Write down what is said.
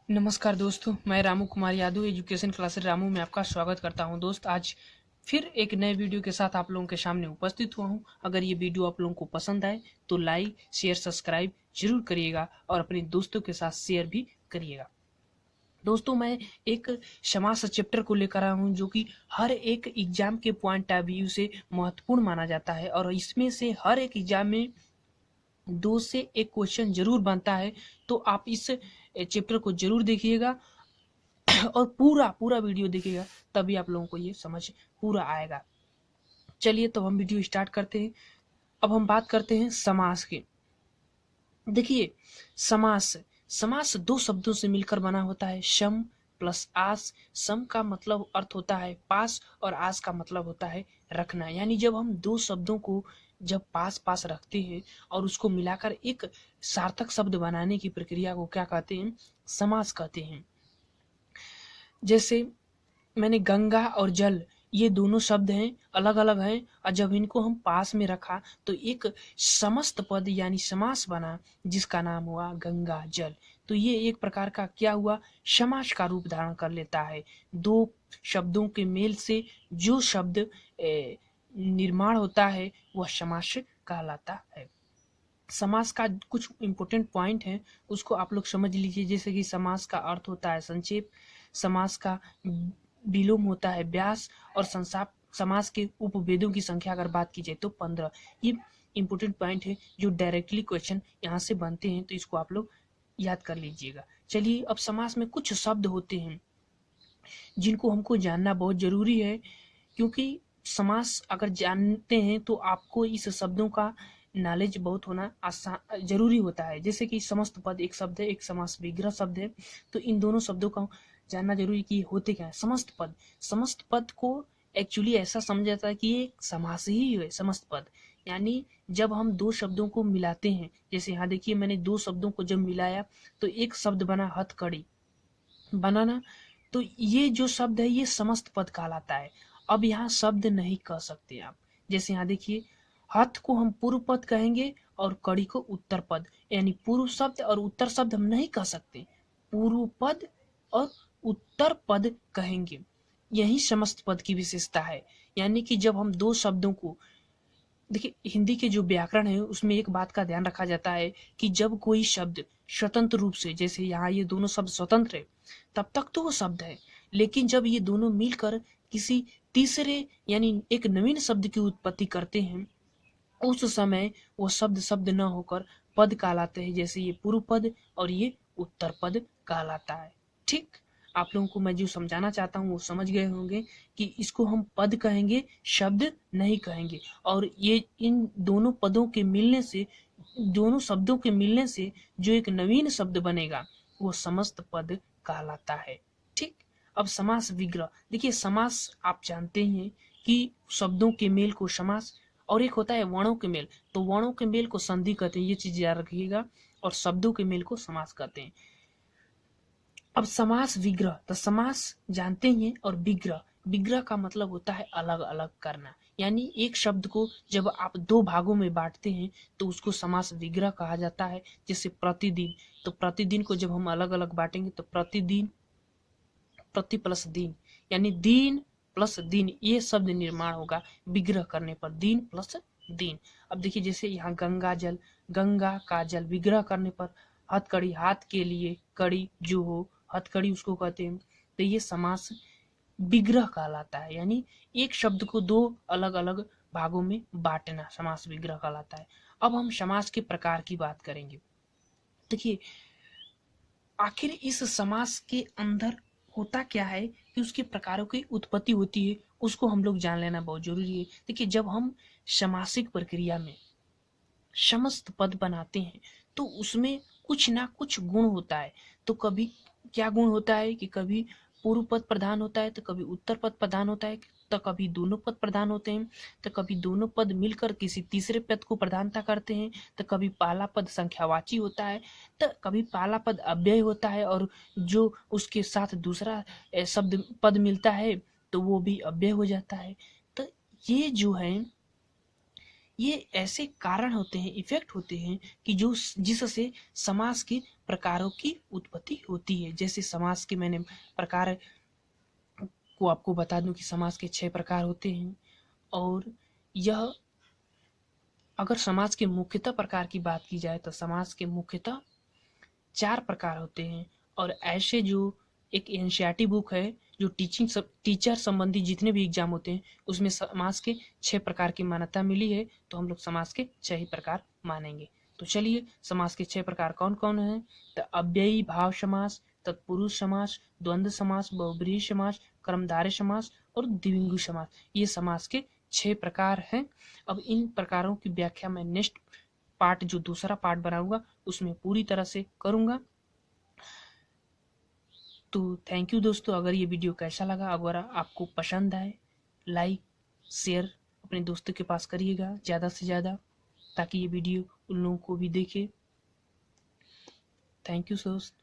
नमस्कार दोस्तों, मैं रामू कुमार यादव एजुकेशन क्लासेस रामू में आपका स्वागत करता हूं। दोस्त, आज फिर एक नए वीडियो के साथ आप लोगों के सामने उपस्थित हुआ हूं। अगर ये वीडियो आप लोगों को पसंद आए तो लाइक शेयर सब्सक्राइब जरूर करिएगा और अपने दोस्तों के साथ शेयर भी करिएगा। दोस्तों, मैं एक समाज चैप्टर को लेकर आया हूँ जो कि हर एक एग्जाम के पॉइंट ऑफ व्यू से महत्वपूर्ण माना जाता है और इसमें से हर एक एग्जाम में 2 से 1 क्वेश्चन जरूर बनता है। तो आप इस चैप्टर को जरूर देखिएगा और पूरा वीडियो देखिएगा, तभी आप लोगों को ये समझ पूरा आएगा। चलिए तो हम वीडियो स्टार्ट करते हैं। अब हम बात करते हैं समास की। देखिए, समास समास 2 शब्दों से मिलकर बना होता है, सम प्लस आस। सम का मतलब अर्थ होता है पास और आस का मतलब होता है रखना। यानी जब हम 2 शब्दों को जब पास पास रखते हैं और उसको मिलाकर एक सार्थक शब्द बनाने की प्रक्रिया को क्या कहते हैं? समास कहते हैं। जैसे मैंने गंगा और जल, ये दोनों शब्द हैं, अलग अलग हैं, और जब इनको हम पास में रखा तो एक समस्त पद यानी समास बना, जिसका नाम हुआ गंगा जल। तो ये एक प्रकार का क्या हुआ? समास का रूप धारण कर लेता है। 2 शब्दों के मेल से जो शब्द निर्माण होता है वह समास कहलाता है। समास का कुछ इंपॉर्टेंट पॉइंट है, उसको आप लोग समझ लीजिए। जैसे कि समास का अर्थ होता है संक्षेप, समास का विलोम होता है व्यास, और समास के उपभेदों की संख्या अगर बात की जाए तो 15। ये इंपॉर्टेंट पॉइंट है जो डायरेक्टली क्वेश्चन यहाँ से बनते हैं, तो इसको आप लोग याद कर लीजिएगा। चलिए, अब समास में कुछ शब्द होते हैं जिनको हमको जानना बहुत जरूरी है, क्योंकि समास अगर जानते हैं तो आपको इस शब्दों का नॉलेज बहुत होना आसान जरूरी होता है। जैसे कि समस्त पद एक शब्द है, एक समास विग्रह शब्द है, तो इन दोनों शब्दों का जानना जरूरी कि होते क्या है। समस्त पद को एक्चुअली ऐसा समझा जाता है कि ये समास ही है। समस्त पद यानी जब हम 2 शब्दों को मिलाते हैं, जैसे यहाँ देखिए मैंने 2 शब्दों को जब मिलाया तो एक शब्द बना हथकड़ी, बनाना। तो ये जो शब्द है ये समस्त पद कहलाता है। अब यहाँ शब्द नहीं कह सकते आप। जैसे यहाँ देखिए, हथ को हम पूर्व पद कहेंगे और कड़ी को उत्तर पद, यानी पूर्व शब्द और उत्तर शब्द हम नहीं कह सकते, पूर्व पद और उत्तर पद कहेंगे। यही समस्त पद की विशेषता है। यानी कि जब हम 2 शब्दों को, देखिए हिंदी के जो व्याकरण है उसमें एक बात का ध्यान रखा जाता है कि जब कोई शब्द स्वतंत्र रूप से, जैसे यहाँ ये दोनों शब्द स्वतंत्र है तब तक तो वो शब्द है, लेकिन जब ये दोनों मिलकर किसी तीसरे यानी एक नवीन शब्द की उत्पत्ति करते हैं, उस समय वो शब्द शब्द न होकर पद कहलाते हैं। जैसे ये पूर्व पद और ये उत्तर पद कहलाता है। ठीक, आप लोगों को मैं जो समझाना चाहता हूँ वो समझ गए होंगे कि इसको हम पद कहेंगे, शब्द नहीं कहेंगे। और ये इन दोनों पदों के मिलने से, दोनों शब्दों के मिलने से जो एक नवीन शब्द बनेगा वो समस्त पद कहलाता है। ठीक, अब समास विग्रह। देखिए, समास आप जानते हैं कि शब्दों के मेल को समास, और एक होता है वर्णों के मेल। तो वर्णों के मेल को संधि कहते हैं, ये चीज याद रखिएगा, और शब्दों के मेल को समास कहते हैं। अब समास विग्रह, तो समास जानते हैं, और विग्रह, विग्रह का मतलब होता है अलग अलग करना। यानी एक शब्द को जब आप 2 भागों में बांटते हैं तो उसको समास विग्रह कहा जाता है। जैसे प्रतिदिन, तो प्रतिदिन को जब हम अलग अलग बांटेंगे तो प्रतिदिन, प्रति प्लस दिन, यानी दिन प्लस दिन, ये शब्द निर्माण होगा विग्रह करने पर, दिन प्लस दिन। अब देखिए, जैसे यहाँ गंगा जल, गंगा का जल विग्रह करने पर हथकड़ी, हाथ के लिए कड़ी जो हो, हथकड़ी उसको कहते हैं। तो ये समास विग्रह कहलाता है। यानी एक शब्द को 2 अलग अलग भागों में बांटना समास विग्रह कहलाता है। अब हम समास के प्रकार की बात करेंगे। देखिए, आखिर इस समास के अंदर होता क्या है कि उसके प्रकारों की उत्पत्ति होती है, उसको हम लोग जान लेना बहुत जरूरी है। देखिए, जब हम समासिक प्रक्रिया में समस्त पद बनाते हैं तो उसमें कुछ ना कुछ गुण होता है। तो कभी क्या गुण होता है कि कभी पूर्व पद प्रधान होता है, तो कभी उत्तर पद प्रधान होता है, तो कभी दोनों पद प्रधान होते हैं, तो कभी दोनों पद मिलकर किसी तीसरे पद को प्रधानता करते हैं, तो कभी पहला पद संख्यावाची होता है, तो कभी पहला पद अव्यय होता है, और जो उसके साथ दूसरा शब्द पद मिलता है तो वो भी अव्यय हो जाता है। तो ये जो है, ये ऐसे कारण होते हैं, इफेक्ट होते हैं कि जो जिससे समास की प्रकारों की उत्पत्ति होती है। जैसे समास के मैंने प्रकार को आपको बता दूं कि समास के 6 प्रकार होते हैं। और यह अगर समाज के मुख्यतः प्रकार की बात की जाए तो समाज के मुख्यतः 4 प्रकार होते हैं। और ऐसे जो एक एनसीईआरटी बुक है जो टीचर संबंधी जितने भी एग्जाम होते हैं उसमें समाज के 6 प्रकार की मान्यता मिली है, तो हम लोग समाज के 6 ही प्रकार मानेंगे। तो चलिए समाज के 6 प्रकार कौन कौन है। तो अव्ययी भाव समास, तत्पुरुष समास, द्वंद्व समास, बहुब्रीहि समास, कर्मधारय समास और द्विलिंगी समास, ये समाज के 6 प्रकार हैं। अब इन प्रकारों की व्याख्या मैं नेक्स्ट पार्ट जो दूसरा पार्ट बनाऊंगा उसमें पूरी तरह से करूंगा। तो थैंक यू दोस्तों। अगर ये वीडियो कैसा लगा, अगर आपको पसंद आए, लाइक शेयर अपने दोस्तों के पास करिएगा ज़्यादा से ज़्यादा, ताकि ये वीडियो उन लोगों को भी देखे। थैंक यू दोस्त।